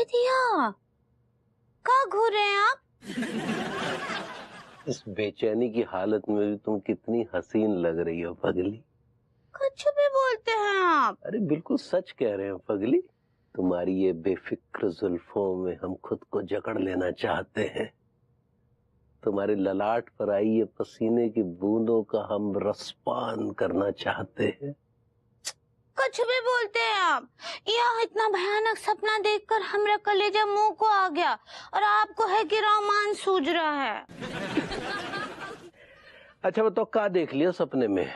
दिया। कहाँ घूर रहे हैं आप? इस बेचैनी की हालत में भी तुम कितनी हसीन लग रही हो पगली। कुछ भी बोलते हैं आप। अरे बिल्कुल सच कह रहे हैं पगली। तुम्हारी ये बेफिक्र जुल्फों में हम खुद को जकड़ लेना चाहते हैं। तुम्हारे ललाट पर आई ये पसीने की बूंदों का हम रसपान करना चाहते हैं। कुछ भी बोलते हैं आप। यह इतना भयानक सपना देखकर हमरा कलेजा मुंह को आ गया और आपको है कि रोमांच सूझ रहा है। अच्छा बताओ क्या देख लिया सपने में?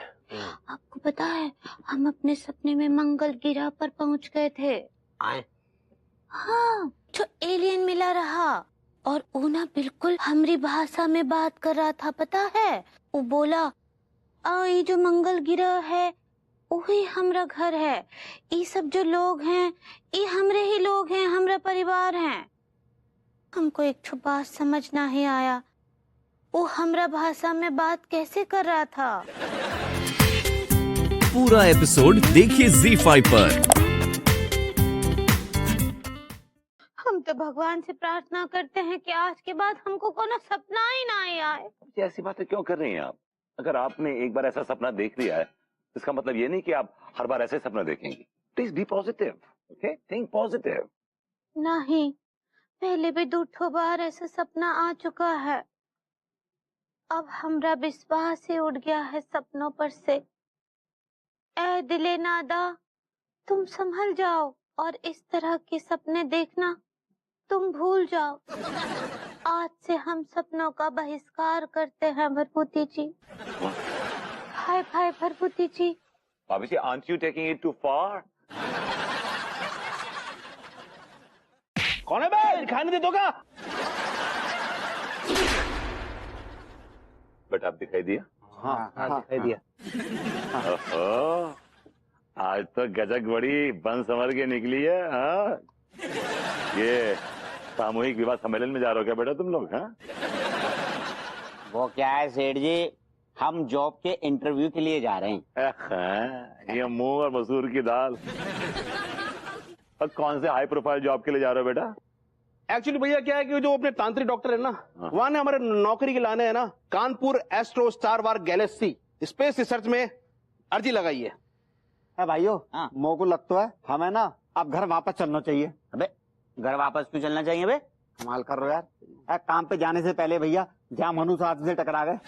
आपको पता है हम अपने सपने में मंगल ग्रह पर पहुंच गए थे। आए? हाँ, जो एलियन मिला रहा और वो ना बिल्कुल हमारी भाषा में बात कर रहा था, पता है? वो बोला ये जो मंगल ग्रह है वही हमारा घर है। ये सब जो लोग हैं ये हमरे ही लोग हैं, हमारा परिवार हैं। हमको एक ठो बात समझ नहीं आया, वो हमारा भाषा में बात कैसे कर रहा था। पूरा एपिसोड देखिए ZEE5 पर। हम तो भगवान से प्रार्थना करते हैं कि आज के बाद हमको कोनो सपना ही ना आए। ऐसी बातें क्यों कर रही हैं आप? अगर आपने एक बार ऐसा सपना देख लिया है, इसका मतलब ये नहीं कि आप हर बार ऐसे सपना देखेंगी। Please be positive, okay? Think positive. नहीं, पहले भी 2 बार ऐसा सपना आ चुका है। अब हमरा विश्वास ही उड़ गया है सपनों पर से। ऐ दिले नादा, तुम संभल जाओ और इस तरह के सपने देखना तुम भूल जाओ। आज से हम सपनों का बहिष्कार करते हैं भरभूति जी। हाय हाय भरभूति जी। भाभी जी, aren't you taking it too far? कौन है बे? दिखाई नहीं दे दोगा? बट आप दिखाई दिया? हाँ दिखाई दिया। ओहो, आज तो गजक बड़ी बन संवर के निकली है। हाँ, ये सामूहिक विवाह सम्मेलन में जा रहे हो क्या बेटा तुम लोग? हाँ, वो क्या है सेठ जी, हम जॉब के इंटरव्यू के लिए जा रहे हैं। ये मूंग और मसूर की दाल। और कौन से हाई प्रोफाइल जॉब के लिए जा रहे हो बेटा? एक्चुअली भैया क्या है कि जो अपने तांत्रिक डॉक्टर है ना, वहां ने हमारे नौकरी के लाने है ना, कानपुर एस्ट्रो स्टार वार गैलेक्सी स्पेस रिसर्च में अर्जी लगाई है। भाइयों, मोह को लगता है हमें ना अब घर वापस चलना चाहिए। अबे घर वापस क्यों चलना चाहिए बे? कमाल कर रहे हो यार। काम पे जाने से पहले भैया जहाँ मनु साहब से टकरा गए।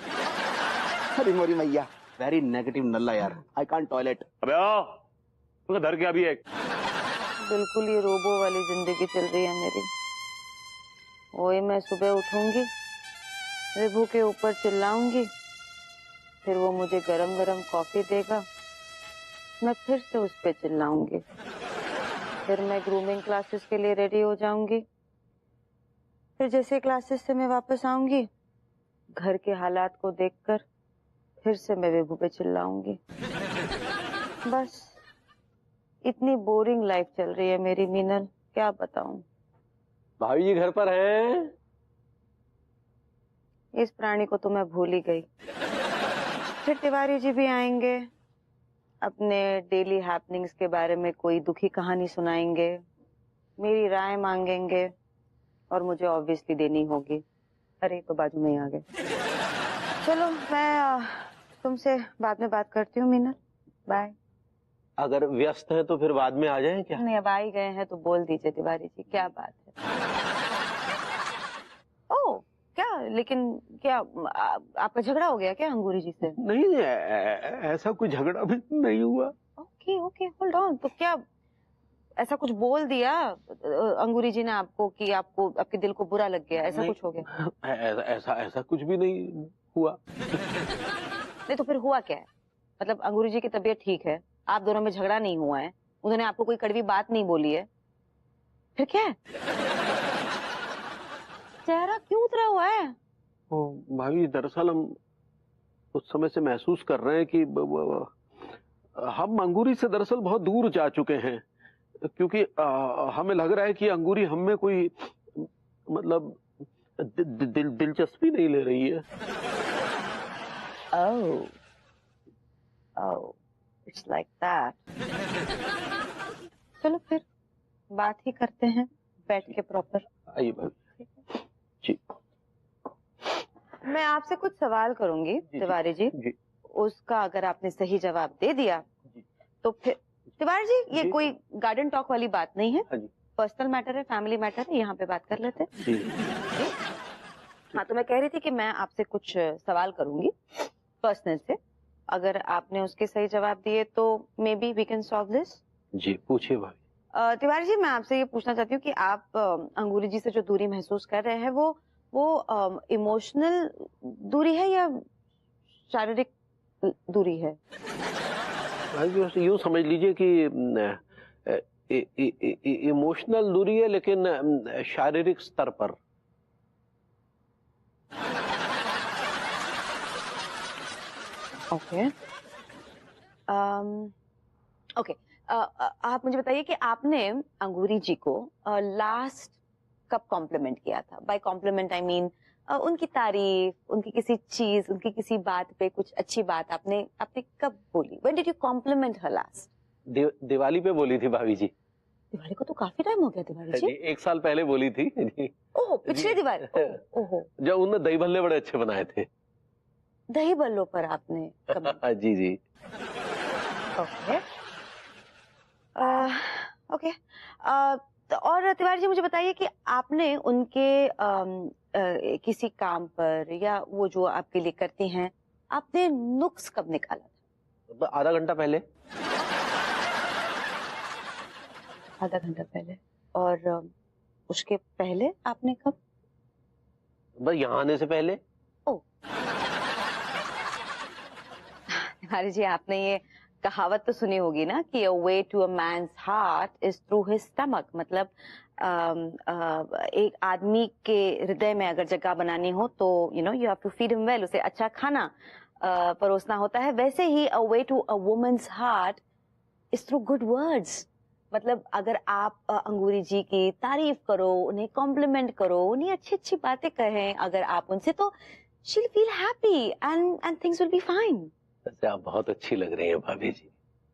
अरे मोरी मैया, वेरी नेगेटिव नल्ला यार। I can't toilet. अबे आओ, तुमको धर के अभी एक। बिल्कुल ये रोबो वाली जिंदगी चल रही है मेरी। वही मैं सुबह उठूंगी, विभू के ऊपर चिल्लाऊंगी, फिर वो मुझे गरम गरम कॉफी देगा, मैं फिर से उस पे चिल्लाऊंगी, फिर मैं ग्रूमिंग क्लासेस के लिए रेडी हो जाऊंगी, फिर जैसे क्लासेस से मैं वापस आऊंगी, घर के हालात को देखकर फिर से मैं विभू पे चिल्लाऊंगी। बस इतनी बोरिंग लाइफ चल रही है मेरी मीनल, क्या बताऊं। भाभी जी घर पर हैं? इस प्राणी को तो मैं भूल ही गई। फिर तिवारी जी भी आएंगे, अपने डेली हैपनिंग्स के बारे में कोई दुखी कहानी सुनाएंगे, मेरी राय मांगेंगे और मुझे ऑब्वियसली देनी होगी। अरे तो बाजू में ही आ गए। चलो मैं तुमसे बाद में बात करती हूँ मीनल, बाय। अगर व्यस्त है तो फिर बाद में आ जाएं क्या? नहीं, अब आ ही गए हैं तो बोल दीजिए तिवारी जी, क्या बात है। ओह क्या, लेकिन क्या आपका झगड़ा हो गया क्या अंगूरी जी से? नहीं ऐसा कोई झगड़ा भी नहीं हुआ। Okay okay hold on. तो क्या ऐसा कुछ बोल दिया अंगूरी जी ने आपको कि आपको आपके दिल को बुरा लग गया, ऐसा कुछ हो गया? ऐसा कुछ भी नहीं हुआ। नहीं तो फिर हुआ क्या है? मतलब अंगूरी जी की तबीयत ठीक है, आप दोनों में झगड़ा नहीं हुआ है, उन्होंने आपको कोई कड़वी बात नहीं बोली है, फिर क्या है? चेहरा क्यों उतरा हुआ है? भाभी दरअसल हम उस समय से महसूस कर रहे हैं कि हम अंगूरी से दरअसल बहुत दूर जा चुके हैं, क्योंकि हमें लग रहा है कि अंगूरी हम में कोई मतलब दिलचस्पी नहीं ले रही है। Oh, it's like that. चलो फिर बात ही करते हैं बैठ के प्रॉपर। आइए भाभी जी। मैं आपसे कुछ सवाल करूंगी तिवारी जी, उसका अगर आपने सही जवाब दे दिया तो फिर तिवारी जी ये कोई गार्डन टॉक वाली बात नहीं है, पर्सनल मैटर है, फैमिली मैटर है, यहाँ पे बात कर लेते हैं। हाँ, तो मैं कह रही थी कि मैं आपसे कुछ सवाल करूंगी पर्सनल से, अगर आपने उसके सही जवाब दिए तो maybe we can solve this. जी पूछिए भाभी। तिवारी जी मैं आपसे ये पूछना चाहती हूँ कि आप अंगूरी जी से जो दूरी महसूस कर रहे हैं वो इमोशनल दूरी है या शारीरिक दूरी है? भाई यूँ समझ लीजिए कि इमोशनल दूरी है लेकिन शारीरिक स्तर पर। ओके ओके, आप मुझे बताइए कि आपने अंगूरी जी को लास्ट कब कॉम्प्लीमेंट किया था? बाय कॉम्प्लीमेंट आई मीन उनकी तारीफ, उनकी किसी चीज, उनकी किसी बात पे कुछ अच्छी बात आपने कब बोली? When did you compliment her last? Diwali पे बोली थी भाभी जी। दिवाली को तो काफी टाइम हो गया तिवारी जी। 1 साल पहले बोली थी जी। ओह, पिछले दिवाली। ओहो, जब उन्होंने दही भल्ले बड़े अच्छे बनाए थे। दही बल्लों पर आपने comment? जी जी। ओके ओके, और तिवारी जी मुझे बताइए कि आपने उनके किसी काम पर या वो जो आपके लिए करती हैं, आपने नुक्स कब निकाला था? आधा घंटा पहले। आधा घंटा पहले। और उसके पहले आपने कब? बस यहाँ आने से पहले। ओ तिवारी जी आपने ये कहावत तो सुनी होगी ना कि a way to a man's heart is through his stomach, मतलब एक आदमी के हृदय में अगर जगह बनानी हो तो you have to feed him well, उसे अच्छा खाना परोसना होता है। वैसे ही a way to a woman's heart is through good words, मतलब अगर आप अंगूरी जी की तारीफ करो, उन्हें कॉम्प्लीमेंट करो, उन्हें अच्छी अच्छी बातें कहें अगर आप उनसे, तो she'll feel happy and things will be fine। वैसे आप बहुत अच्छी लग रही हैं भाभी जी।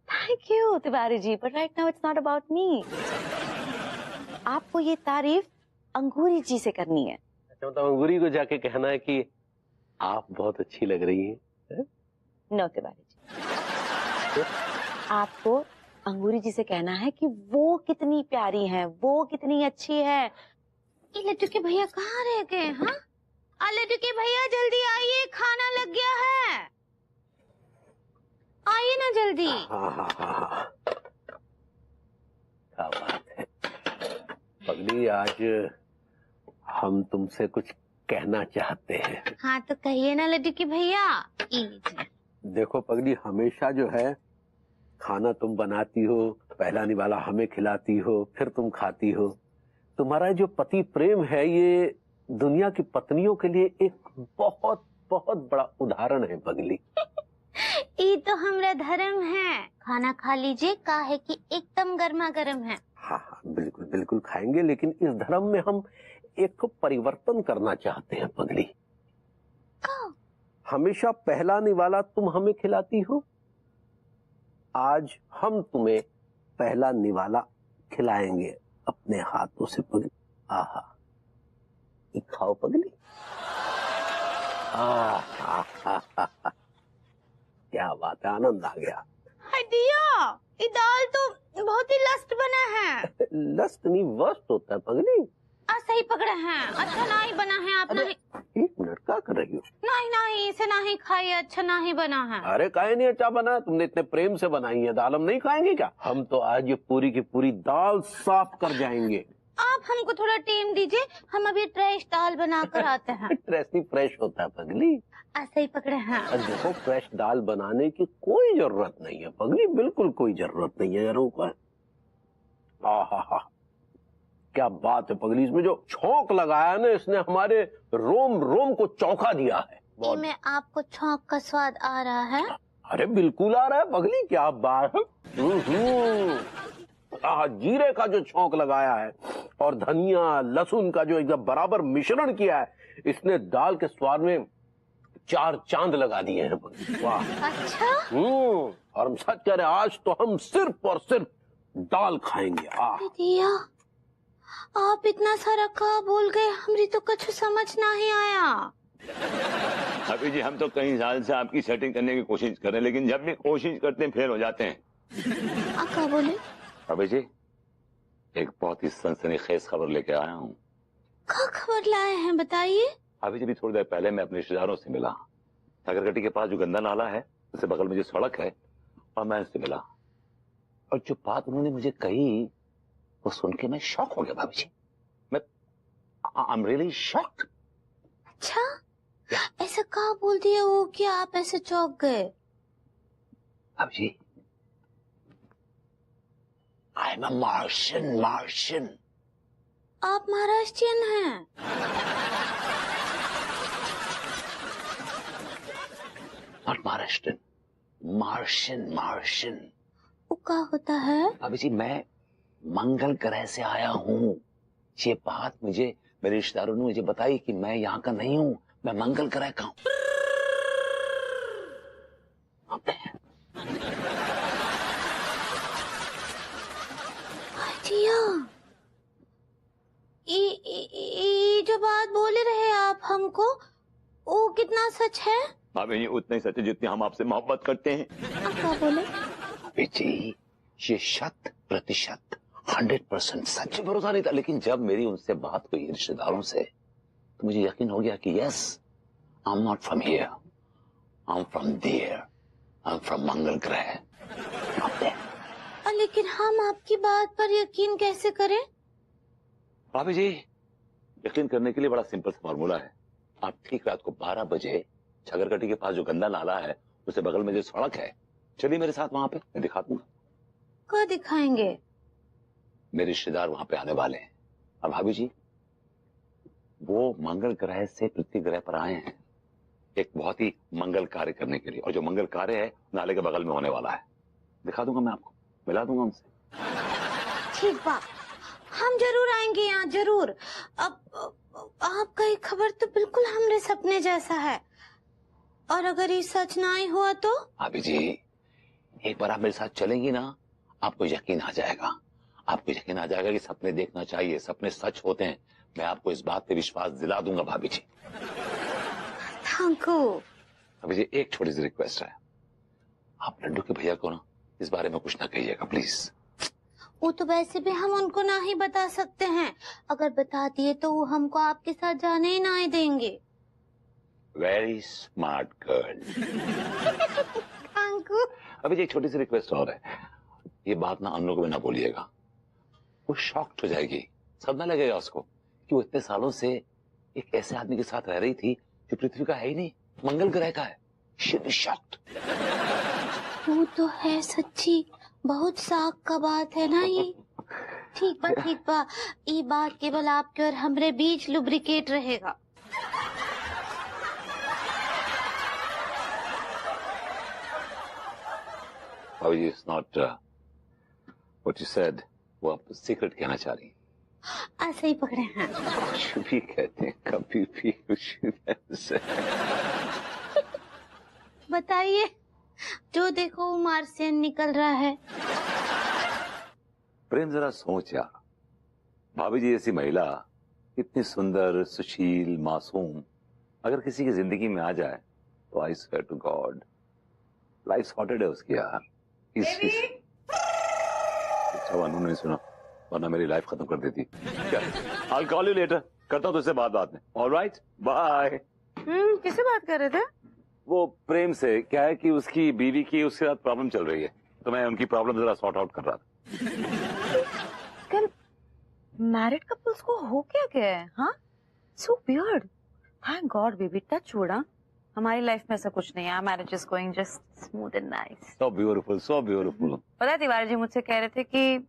Thank you Tiwari ji, but right now it's not about me. आपको ये तारीफ अंगूरी जी से करनी है। अच्छा, मतलब अंगूरी को जाके कहना है कि आप बहुत अच्छी लग रही हैं? नो तिवारी जी, आपको अंगूरी जी से कहना है कि वो कितनी प्यारी हैं, वो कितनी अच्छी है। ये लड्डू के भैया कहाँ रह गए? हाँ, लड्डू के भैया जल्दी आइए, खाना लग गया है, आइए ना जल्दी। हाँ। क्या बात है पगली, आज हम तुमसे कुछ कहना चाहते हैं। हाँ तो कहिए ना लड्डू की भैया। देखो पगली, हमेशा जो है खाना तुम बनाती हो, पहला निवाला हमें खिलाती हो, फिर तुम खाती हो। तुम्हारा जो पति प्रेम है ये दुनिया की पत्नियों के लिए एक बहुत बहुत बड़ा उदाहरण है पगली। ये तो हमरा धर्म है, खाना खा लीजिए, काहे कि एकदम गर्मा गर्म है। हाँ बिल्कुल बिल्कुल खाएंगे, लेकिन इस धर्म में हम एक परिवर्तन करना चाहते हैं पगली। हमेशा पहला निवाला तुम हमें खिलाती हो, आज हम तुम्हें पहला निवाला खिलाएंगे अपने हाथों से पगली। आहा, ये खाओ पगली। क्या बात है, आनंद आ गया। दिया, ये दाल तो बहुत ही लस्त बना है। लस्त नहीं, वस्त होता है पगली। सही पकड़े हैं, अच्छा नहीं बना है। आप नहीं, 1 मिनट क्या कर रही हो? नहीं इसे नहीं खाइए, अच्छा नहीं बना है। अरे काहे नहीं अच्छा बना, तुमने इतने प्रेम से बनाई है दाल, हम नहीं खाएंगे क्या? हम तो आज ये पूरी की पूरी दाल साफ कर जाएंगे। आप हमको थोड़ा टाइम दीजिए, हम अभी फ्रेश दाल बना कर आते हैं। फ्रेश नहीं, फ्रेश होता है पगली। सही पकड़े हैं। देखो, फ्रेश दाल बनाने की कोई जरूरत नहीं है पगली, बिल्कुल कोई जरूरत नहीं है यारों को। क्या बात है पगली, इसमें जो छौंक लगाया ना, इसने हमारे रोम रोम को चौंका दिया है। में आपको छौंक का स्वाद आ रहा है? अरे बिल्कुल आ रहा है पगली, क्या बात है। जीरे का जो छौंक लगाया है और धनिया लहसुन का जो एकदम बराबर मिश्रण किया है, इसने दाल के स्वाद में 4 चांद लगा दिए हैं। वाह। अच्छा। और हम सच कह रहे हैं, आज तो हम सिर्फ और सिर्फ दाल खाएंगे। दिया, आप इतना सारा का बोल गए, हमरी तो कुछ समझ नहीं आया। अभी जी हम तो कई साल से आपकी सेटिंग करने की कोशिश कर रहे हैं, लेकिन जब भी कोशिश करते हैं फेल हो जाते हैं। आप क्या बोले? अभी जी एक बहुत ही सनसनीखेज खबर लेके आया हूँ। क्या खबर लाए हैं, बताइए। अभी जब थोड़ी देर पहले मैं अपने रिश्तेदारों से मिला। सागरगट्टी के पास जो गंदा नाला है उससे बगल में जो सड़क है, और मैं उनसे मिला, और जो बात उन्होंने मुझे कही वो सुन के मैं शॉक हो गया भाभी जी। मैं आई एम रियली शॉक्ड। अच्छा, ऐसा कहा बोल दिया वो कि आप ऐसे चौंक गए? भाभी जी आई एम अ मार्शियन। आप महाराष्ट्रियन हैं? Not Maharashtrian, Martian. वो क्या होता है? भाभी जी मैं मंगल ग्रह से आया हूँ। ये बात मुझे मेरे रिश्तेदारों ने मुझे बताई कि मैं यहाँ का नहीं हूँ, मैं मंगल ग्रह का हूँ। ये जो बात बोले रहे आप हमको, वो कितना सच है? भाभी जी उतना ही सच है जितनी हम आपसे मोहब्बत करते हैं। आप क्या बोले? भाभी जी ये 100% 100% सच। भरोसा नहीं था, लेकिन जब मेरी उनसे बात हुई रिश्तेदारों से, तो मुझे यकीन हो गया कि yes, I am not from here, I am from there, I am from मंगल ग्रह। लेकिन हम आपकी बात पर यकीन कैसे करें? भाभी जी यकीन करने के लिए बड़ा सिंपल सा फॉर्मूला है। आप ठीक रात को 12 बजे छगरगट्टी के पास जो गंदा नाला है उससे बगल में जो सड़क है, चलिए मेरे साथ वहां पे, मैं दिखा दूंगा। क्या दिखाएंगे? मेरे रिश्तेदार वहां पे आने वाले हैं। अब भाभी जी वो मंगल ग्रह से पृथ्वी ग्रह पर आए हैं एक बहुत ही मंगल कार्य करने के लिए, और जो मंगल कार्य है नाले के बगल में होने वाला है। दिखा दूंगा मैं आपको, मिला दूंगा उनसे। ठीक बात, हम जरूर आएंगे यहाँ, जरूर। अब आपका ये खबर तो बिल्कुल हमरे सपने जैसा है, और अगर ये सच ना ही हुआ तो? भाभी जी एक बार आप मेरे साथ चलेंगी ना, आपको यकीन आ जाएगा। आपको यकीन आ जाएगा कि सपने देखना चाहिए, सपने सच होते हैं। मैं आपको इस बात पे विश्वास दिला दूंगा भाभी जी। Thank you. भाभी जी एक छोटी सी रिक्वेस्ट है, आप लड्डू के भैया को ना इस बारे में कुछ ना कहिएगा प्लीज। वो तो वैसे भी हम उनको ना ही बता सकते हैं, अगर बता दिए तो वो हमको आपके साथ जाने ही ना ही देंगे। Very smart girl. Thank you. अभी जी एक छोटी सी रिक्वेस्ट और है, ये बात ना अन्नू को भी ना बोलिएगा, वो शॉक्ड हो जाएगी। सब ना लगेगा उसको कि वो इतने सालों से एक ऐसे आदमी के साथ रह रही थी जो पृथ्वी का है ही नहीं, मंगल ग्रह का है। She will be shocked. वो तो है सच्ची, बहुत साख का बात है ना ये। ठीक बा, ये बात केवल आपके और हमरे बीच लुब्रिकेट रहेगा। भाभी जी it's not what you said, वो आप सीक्रेट कहना चाह रही हैं। ऐसे ही पकड़े हैं। कुछ भी कहते हैं, कभी भी कुछ भी। बताइए, जो देखो वो मार्सियन निकल रहा है। प्रेम जरा सोच यार, भाभी जी ऐसी महिला इतनी सुंदर, सुशील, मासूम अगर किसी की जिंदगी में आ जाए तो I swear to God life sorted है उसकी यार। अच्छा उन्होंने सुना, वरना मेरी लाइफ खत्म कर देती। क्या I'll call you later, करता हूँ तुझसे बात में। Alright bye. किससे बात कर रहे थे? वो प्रेम से, क्या है कि उसकी बीवी की उसके साथ प्रॉब्लम चल रही है, तो मैं उनकी प्रॉब्लम जरा सॉर्ट आउट कर रहा था। कल मैरिड कपल्स को हो क्या गया है? हाँ, so weird. Thank God baby, touch wood. हमारी लाइफ में ऐसा कुछ नहीं है। Marriage is going just smooth and nice. So beautiful, so beautiful. पता है तिवारी जी मुझसे कह रहे थे कि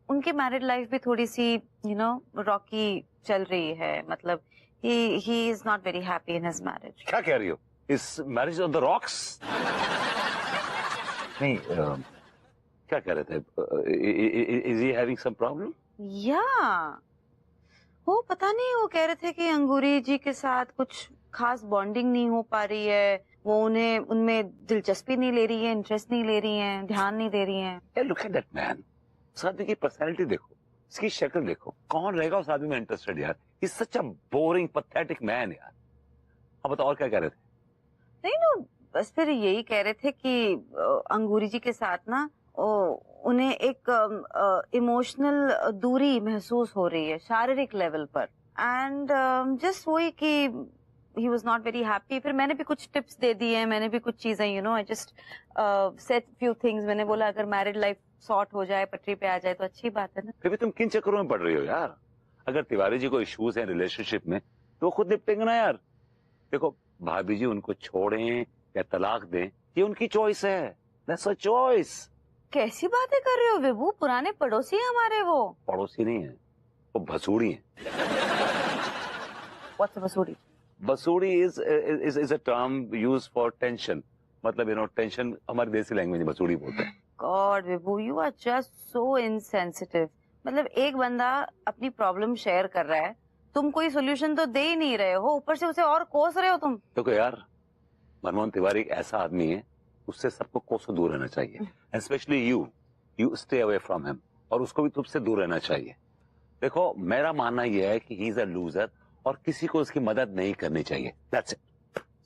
उनकी मैरिड लाइफ भी थोड़ी सी रॉकी चल रही है। मतलब he is not very happy in his marriage. क्या कह रही हो? इस मैरिज ऑन द रॉक्स? नहीं, क्या कह रहे थे? Is he having some problem? Yeah. वो पता नहीं, वो कह रहे थे कि अंगूरी जी के साथ कुछ खास बॉन्डिंग नहीं हो पा रही है। वो उन्हें उनमें दिलचस्पी नहीं ले रही है, इंटरेस्ट नहीं ले रही है, ध्यान नहीं दे रही है। Hey, look at that man. उस आदमी की पर्सनैलिटी देखो, इसकी शक्ल देखो, कौन रहेगा उस आदमी में इंटरेस्टेड यार? Is such a boring pathetic man यार। अब बताओ और क्या कह रहे थे? नहीं नो, बस फिर यही कह रहे थे कि अंगूरी जी के साथ ना उन्हें एक इमोशनल दूरी महसूस हो रही है शारीरिक लेवल पर, एंड जस्ट वही कि he was not very happy. फिर मैंने भी कुछ टिप्स दे दिए, मैंने भी कुछ चीजें I just set few things. मैंने बोला अगर मैरिड लाइफ सॉर्ट हो जाए, पटरी पे आ जाए तो अच्छी बात है ना। फिर भी तुम किन चक्करों में पड़ रही हो यार? अगर तिवारी जी को इश्यूज हैं रिलेशनशिप में तो खुद निपटेंगे ना यार। देखो भाभी जी उनको छोड़ें या तलाक दें, ये उनकी चॉइस है। That's a choice. कैसी बातें कर रहे हो विभू? पुराने पड़ोसी हैं हमारे वो। पड़ोसी नहीं है, वो भसूड़ी है। व्हाट्स अ भसूड़ी? भसूड़ी is a term use for tension. मतलब टेंशन हमारी देसी लैंग्वेज में भसूड़ी बोलते हैं। God Vibhu, you are just so insensitive. मतलब एक बंदा अपनी प्रॉब्लम शेयर कर रहा है, तुम कोई सोल्यूशन तो दे ही नहीं रहे हो, ऊपर से उसे और कोस रहे हो तुम। देखो यार, मनमोहन तिवारी एक ऐसा आदमी है, उससे सबको कोसों दूर रहना चाहिए। Specially you stay away from him, और उसको भी तुमसे दूर रहना चाहिए। देखो मेरा मानना यह है कि ही इज अ लूजर और किसी को उसकी मदद नहीं करनी चाहिए। That's it.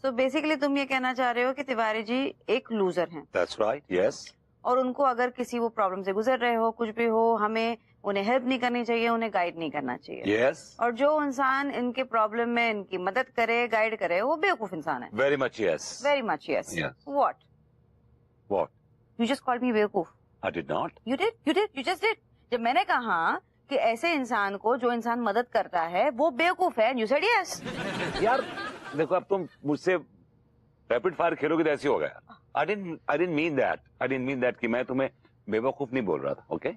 सो बेसिकली तुम ये कहना चाह रहे हो कि तिवारी जी एक लूजर हैं। That's right, yes. और उनको अगर किसी वो प्रॉब्लम से गुजर रहे हो, कुछ भी हो, हमें उन्हें हेल्प नहीं करनी चाहिए, उन्हें गाइड नहीं करना चाहिए। यस। और जो इंसान इनके प्रॉब्लम में इनकी मदद करे, गाइड करे, वो बेवकूफ इंसान है। Very much yes. Very much yes. Yes. What? You just called me बेवकूफ। I did not. You just did. जब मैंने कहा कि ऐसे इंसान को जो इंसान मदद करता है वो बेवकूफ है, यू सेड यस। यार देखो, अब तुम मुझसे रैपिड फायर खेलोगे तो ऐसे हो गया। आई डिडंट मीन दैट कि मैं तुम्हें बेवकूफ नहीं बोल रहा था। Okay?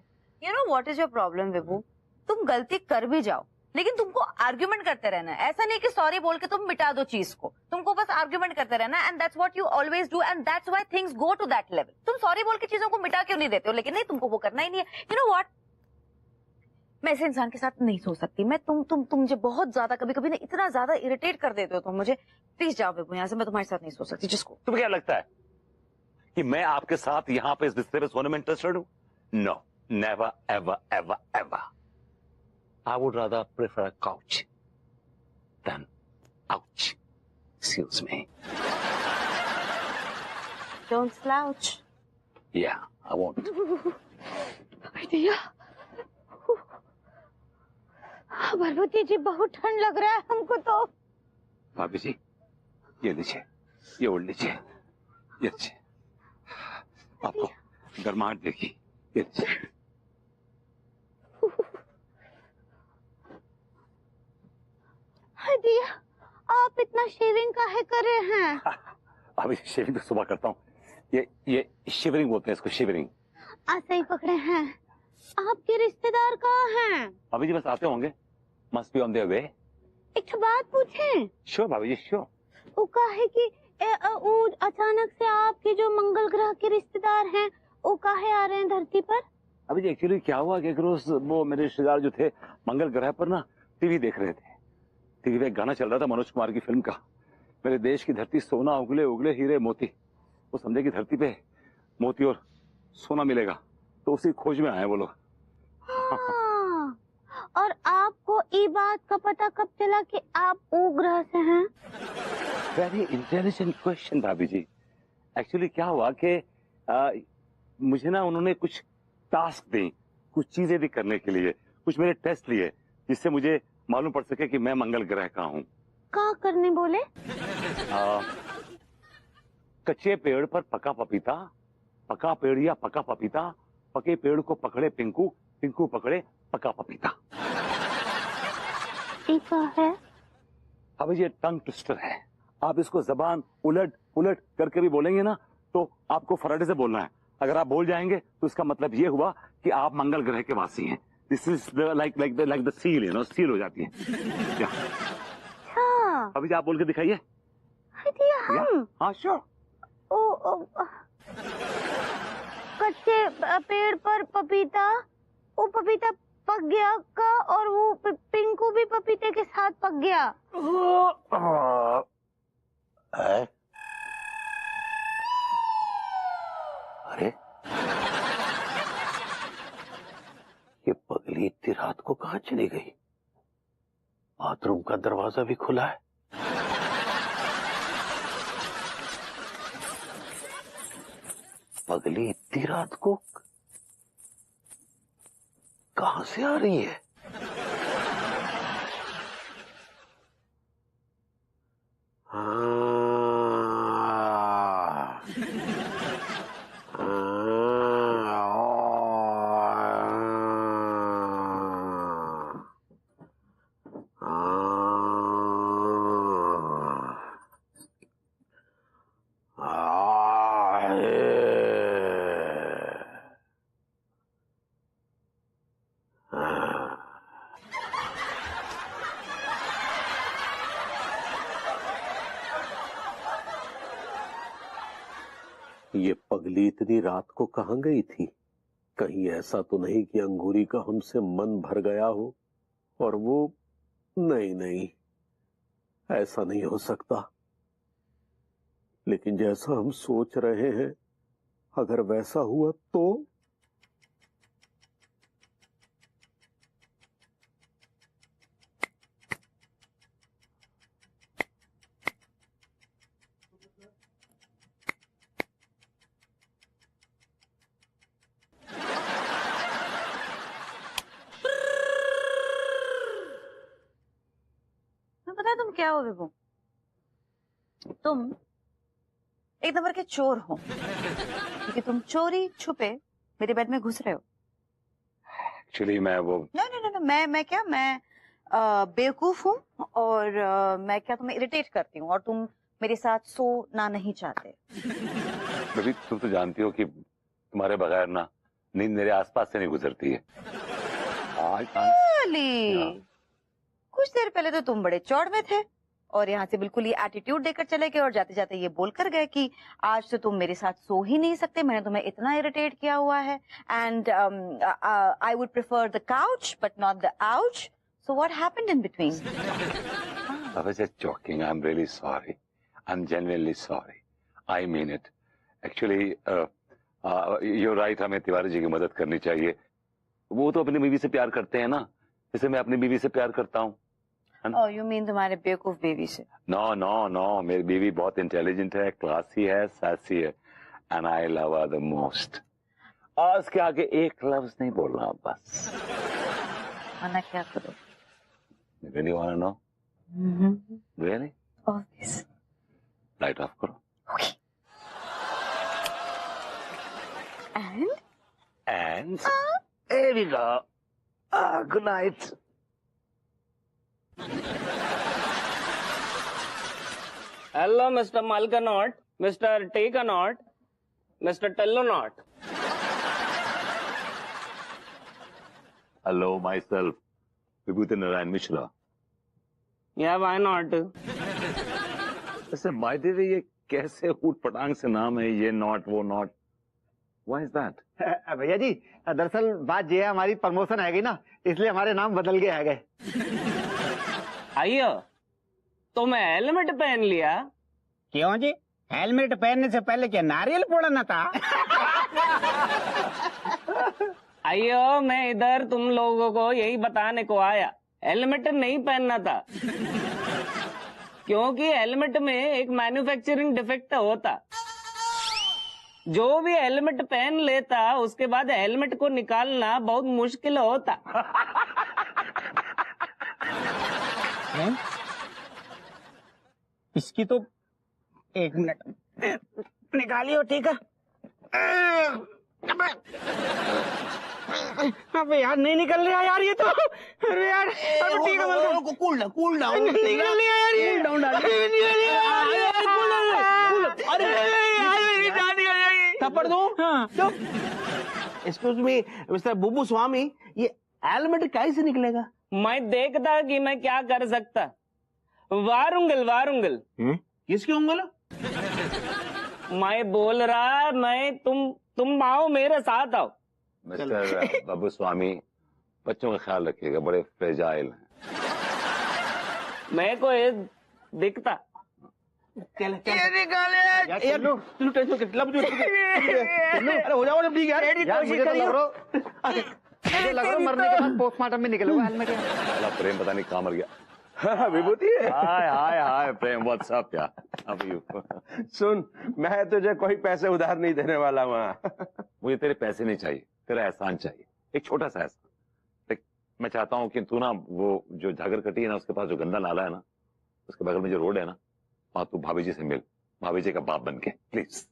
You know what is your problem Vibhu? तुम गलती कर भी जाओ लेकिन तुमको आर्ग्यूमेंट करते रहना है। ऐसा नहीं कि सॉरी बोल के तुम मिटा दो चीज को, तुमको बस आर्ग्यूमेंट करते रहना है, and that's what you always do, and that's why things go to that level. तुम सॉरी बोल के चीजों को मिटा क्यों नहीं देते हो? लेकिन नहीं, तुमको वो करना ही नहीं है। यू नो व्हाट, मैं ऐसे इंसान के साथ नहीं सो सकती। मैं तुम मुझे बहुत ज्यादा कभी कभी ना इतना ज्यादा इरिटेट कर देते हो तुम मुझे। प्लीज जाओ विभू यहाँ से, मैं तुम्हारे साथ नहीं सो सकती। जिसको तुम्हें क्या लगता है कि मैं आपके साथ यहाँ पे इस बिस्तर पे सोने में इंटरेस्टेड हूँ? No, never ever ever ever. I would rather prefer a couch than ouch. Excuse me. don't slouch. Yeah, I won't. भैया, भगवती जी बहुत ठंड लग रहा है हमको तो। भाभी जी, ये लीजिए, ये ओढ़ लीजिए, ये लीजिए, आपको गर्माहट देगी। ये लीजिए। भैया, आप इतना शेविंग काहे कर रहे हैं? भाभी शेविंग तो सुबह करता हूँ। ये शिवरिंग बोलते हैं इसको, शिवरिंग। आज सही पकड़े हैं। आपके रिश्तेदार कहाँ हैं? भाभी जी बस आते होंगे, must be on their way. एक बात पूछें? श्योर भाभी जी, श्योर। वो काहे कि वो अचानक से आपके जो मंगल ग्रह के रिश्तेदार हैं वो काहे आ रहे हैं धरती पर? अभी जी एक्चुअली क्या हुआ कि एक रोज वो मेरे रिश्तेदार जो थे मंगल ग्रह पर ना टीवी देख रहे थे। टीवी पे एक गाना चल रहा था मनोज कुमार की फिल्म का, मेरे देश की धरती सोना उगले उगले हीरे मोती। वो समझे कि धरती पे मोती और सोना मिलेगा, तो उसी खोज में आए वो लोग। हाँ। और आपको ये बात का पता कब चला कि आप वो ग्रह से हैं? वेरी इंटेलिजेंट क्वेश्चन भाभी जी। एक्चुअली क्या हुआ कि मुझे ना उन्होंने कुछ टास्क दी, कुछ चीजें दी करने के लिए, कुछ मेरे टेस्ट लिए, जिससे मुझे मालूम पड़ सके कि मैं मंगल ग्रह का हूँ। क्या करने बोले? कच्चे पेड़ पर पका पपीता, पका पेड़ या पका पपीता, पके पेड़ को पकड़े पिंकू, पिंकू पकड़े पका पपीता। ये क्या है? अब ये टंग ट्विस्टर है। आप इसको जबान उलट पुलट करके भी बोलेंगे ना तो आपको फराडे से बोलना है। अगर आप बोल जाएंगे तो इसका मतलब ये हुआ कि आप मंगल ग्रह के वासी हैं। This is like the seal, seal हो जाती है। हाँ। अभी आप बोल के दिखाइए। हम? हाँ श्योर। कच्चे पेड़ पर पपीता, वो पपीता पक गया का, और वो पिंकू भी पपीते के साथ पक गया। अरे ये पगली पगली इतनी रात को कहाँ चली गई? बाथरूम का दरवाजा भी खुला है। पगली इतनी रात को कहां से आ रही है? ये पगली इतनी रात को कहां गई थी? कहीं ऐसा तो नहीं कि अंगूरी का हमसे मन भर गया हो और वो... नहीं नहीं, ऐसा नहीं हो सकता। लेकिन जैसा हम सोच रहे हैं, अगर वैसा हुआ तो... पता तुम क्या हो विभू? तुम एक नंबर के चोर हो, क्योंकि तुम चोरी छुपे मेरे बेड में घुस रहे हो। एक्चुअली मैं वो नो, मैं क्या, मैं बेवकूफ हूँ और मैं क्या तुम्हें इरिटेट करती हूँ और तुम मेरे साथ सोना नहीं चाहते। बेबी तुम तो जानती हो कि तुम्हारे बगैर ना नींद मेरे आसपास से नहीं गुजरती है। कुछ देर पहले तो तुम बड़े चौड़ में थे और यहाँ से बिल्कुल ये एटीट्यूड देकर चले गए और जाते जाते ये बोल कर गए कि आज तो तुम मेरे साथ सो ही नहीं सकते, मैंने तुम्हें इतना इरिटेट किया हुआ है and I would prefer the couch but not the ouch. So what happened in between? I was just joking. I'm really sorry. I'm genuinely sorry. I mean it. Actually, you're right. हमें तिवारी जी की मदद करनी चाहिए। वो तो अपनी बीवी से प्यार करते हैं ना, जैसे मैं अपनी बीवी से प्यार करता हूँ। Oh, you mean तुम्हारे बेवकूफ बेबी से? No. मेरी बीवी बहुत इंटेलिजेंट है, क्लासी है, सासी है, and I love her the most. और उसके आगे एक लफ्ज नहीं बोलना बस। मना क्या करो? You really want to know? Really? Obvious. Light off करो। Okay. And there we go. Good night. Hello, Mr. Malkanaut, Mr. Takanaut, Mr. Tellonaut. Hello, myself, Vibhuti Narayan Mishra. Yeah, why not? वैसे by the way, ये कैसे ऊट पटांग से नाम है, ये not वो नॉट? Why is that? भैया जी, दरअसल बात ये है, हमारी प्रमोशन है गई ना, इसलिए हमारे नाम बदल के आ गए। आइयो, तो मैं हेलमेट पहन लिया। क्यों जी? हेलमेट पहनने से पहले क्या नारियल फोड़ना था? आइयो, मैं इधर तुम लोगों को यही बताने को आया, हेलमेट नहीं पहनना था, क्योंकि हेलमेट में एक मैन्युफैक्चरिंग डिफेक्ट होता। जो भी हेलमेट पहन लेता उसके बाद हेलमेट को निकालना बहुत मुश्किल होता। इसकी तो 1 मिनट निकालियो, ठीक है? अबे यार नहीं निकल रहा यार, ये तो अरे यार ठीक है, कूल डाउन निकल लिया यार, ये डाउन डाल थप्पड़ दूं? हाँ। एक्सक्यूज मी मिस्टर बुबू स्वामी, ये हेलमेट कैसे निकलेगा? मैं देखता कि मैं क्या कर सकता। वारुंगल किसकी उंगल? मैं बोल रहा, मैं तुम आओ मेरे साथ आओ। मिस्टर बाबू स्वामी, बच्चों का ख्याल रखिएगा, बड़े फ्रेजाइल हैं। मैं को ये दिखता। ये निकाले यार, तू टेंशन के लब जो अरे हो जाओ जब ठीक है यार, मुझे तो लग रहा मुझे लग रहा है मरने के बाद पोस्टमार्टम में निकलेगा हेलमेट। साला प्रेम पता नहीं कहाँ मर गया। विभूति, हाय हाय हाय प्रेम, व्हाट्सअप यार, हाउ आर यू? सुन, मैं तुझे कोई पैसे उधार नहीं देने वाला वहाँ। मुझे तेरे पैसे नहीं चाहिए, तेरा एहसान चाहिए, एक छोटा सा एहसान। देख, मैं चाहता हूँ कि तू ना वो जो झागरकटी है ना, उसके पास जो गंदा नाला है ना, उसके बगल में जो रोड है ना, वहाँ तू भाभी जी से मिल, भाभी जी का बाप बन के, प्लीज।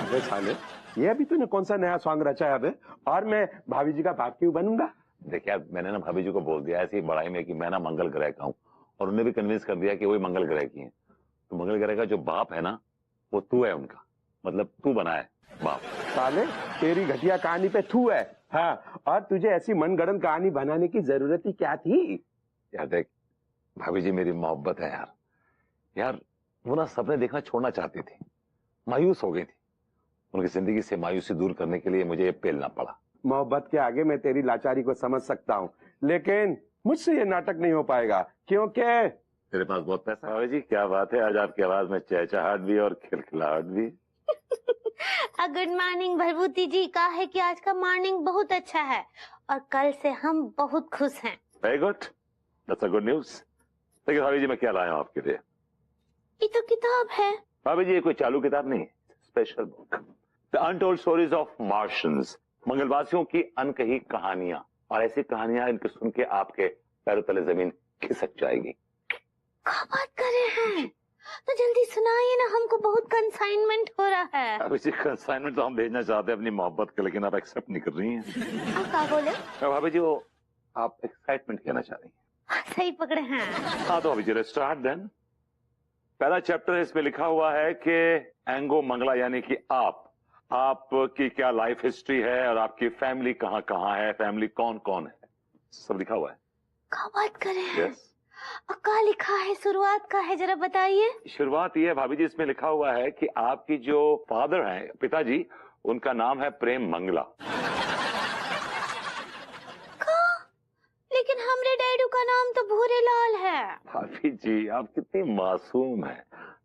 अबे साले, ये अभी तूने कौन सा नया सॉन्ग रचा है अबे? और मैं भाभी जी का बाप क्यों बनूंगा? देख यार, मैंने ना भाभी जी को बोल दिया ऐसी बड़ाई में कि मैं ना मंगल ग्रह का हूँ, और उन्हें भी कन्विंस कर दिया कि वही मंगल ग्रह की है। तो मंगल ग्रह का जो बाप है ना, वो तू है उनका, मतलब तू बना है बाप। साले, तेरी घटिया कहानी पे थू है। हाँ, और तुझे ऐसी मनगढ़ंत कहानी बनाने की जरूरत ही क्या थी? यार देख, भाभी जी मेरी मोहब्बत है यार। यार वो ना सपने देखना छोड़ना चाहती थी, मायूस हो गई थी। उनकी जिंदगी से मायूसी दूर करने के लिए मुझे ये पेलना पड़ा। मोहब्बत के आगे मैं तेरी लाचारी को समझ सकता हूँ, लेकिन मुझसे ये नाटक नहीं हो पाएगा, क्योंकि तेरे पास बहुत पैसा है। भाभी जी क्या बात है, आज आपकी आवाज में चहचहाहट भी और खिलखिलाहट भी। गुड मॉर्निंग भरभूति जी, कहा है कि आज का मॉर्निंग बहुत अच्छा है और कल से हम बहुत खुश हैं। Very good, that's a good news. देखिए भाभी जी, मैं क्या लाया हूँ आपके लिए। ये तो किताब है। भाभी जी ये कोई चालू किताब नहीं है, special book, the untold stories of Martians, मंगलवासियों की अनकही कहानियां। और ऐसी कहानियां इनके सुन के आपके पैरों तले जमीन खिसक जाएगी। क्या बात कर रहे हैं? तो जल्दी सुनाइए ना, हमको बहुत कंसाइनमेंट हो रहा है। भाभी जी कंसाइनमेंट तो हम भेजना चाहते हैं अपनी मोहब्बत के, लेकिन आप एक्सेप्ट नहीं कर रही हैं। आप क्या बोले? भाभी जी वो आप एक्साइटमेंट कहना चाह रही हैं। सही पकड़े हैं। हाँ तो भाभी जी लेट्स स्टार्ट देन। पहला चैप्टर इसमें लिखा हुआ है कि एंगो मंगला यानी कि आपकी क्या लाइफ हिस्ट्री है और आपकी फैमिली कहाँ कहाँ है, फैमिली कौन कौन है, सब लिखा हुआ है। क्या बात कर रहे हैं? यस। और क्या लिखा है, शुरुआत का है, जरा बताइए। शुरुआत ये है भाभी जी, इसमें लिखा हुआ है कि आपकी जो फादर हैं, पिताजी, उनका नाम है प्रेम मंगला। लेकिन हमरे डैडू का नाम तो भूरे लाल है। भाभी जी आप कितनी मासूम हैं,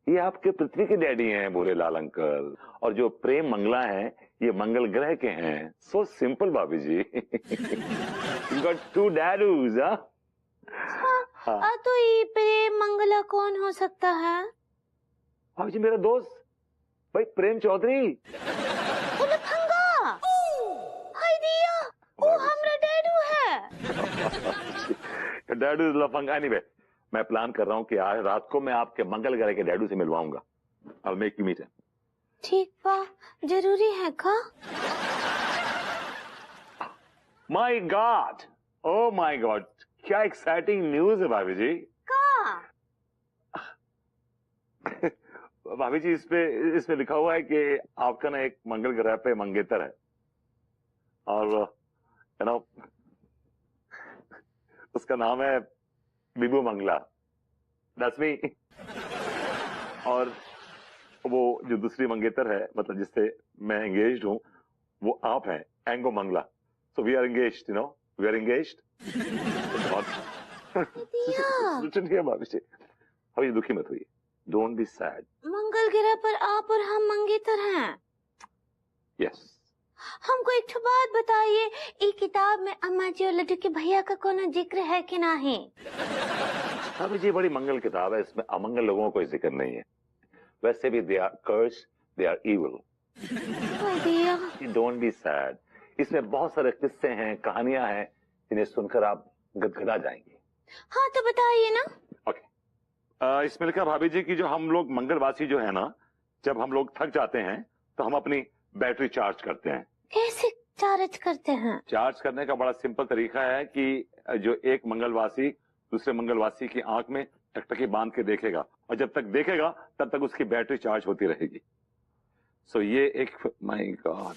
ये आपके पृथ्वी के डैडी हैं भूरे लाल अंकल, और जो प्रेम मंगला हैं ये मंगल ग्रह के हैं। सो सिंपल भाभी जी। You got two daddies, हाँ? तो ये प्रेम मंगला कौन हो सकता है? भाभी जी मेरा दोस्त भाई प्रेम चौधरी। वो लफंगा। हाय दिया, वो हमरा डैडू है। डैडू लफंगा। एनीवे, मैं प्लान कर रहा हूँ कि आज रात को मैं आपके मंगल ग्रह के डैडू से मिलवाऊंगा। I'll make you meet him. ठीक बा, जरूरी है का? My God, oh my God, क्या एक्साइटिंग न्यूज है भाभी जी। का? भाभी जी इसमें लिखा हुआ है कि आपका ना एक मंगल ग्रह पे मंगेतर है, और यू नो उसका नाम है बिबू मंगला, दैट्स मी। और वो जो दूसरी मंगेतर है, मतलब जिससे मैं एंगेज्ड हूँ, वो आप हैं, एंगो मंगला। So we are engaged, you know, we are engaged. सुनिए भाभी जी, अभी दुखी मत हुई, डोंट बी सैड। मंगल ग्रह पर आप और हम मंगेतर हैं। यस। हमको एक तो बात बताइए, इस किताब में अम्मा जी और लड्डू के भैया का कोनो जिक्र है कि नहीं? भाभी जी बड़ी मंगल किताब है, इसमें अमंगल लोगों का कोई जिक्र नहीं है। वैसे भी they are curse, they are evil. Don't be sad. इसमें बहुत सारे किस्से हैं, कहानियां हैं, जिन्हें सुनकर आप गदगदा जाएंगे। हाँ तो बताइए ना। ओके। इसमें लिखा भाभी जी की जो हम लोग मंगलवासी जो है ना, जब हम लोग थक जाते हैं तो हम अपनी बैटरी चार्ज करते हैं। कैसे चार्ज करते हैं? चार्ज करने का बड़ा सिंपल तरीका है कि जो एक मंगलवासी दूसरे मंगलवासी की आंख में टकटकी बांध के देखेगा, और जब तक देखेगा तब तक उसकी बैटरी चार्ज होती रहेगी। सो ये एक, माय गॉड,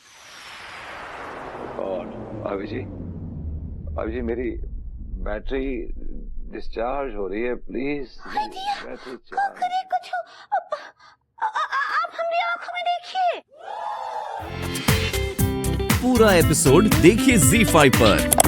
भाभी जी मेरी बैटरी डिस्चार्ज हो रही है, प्लीज बैटरी चार्ज। करे कुछ आप हमारी आंखों में देखिए। पूरा एपिसोड देखिए ZEE5 पर।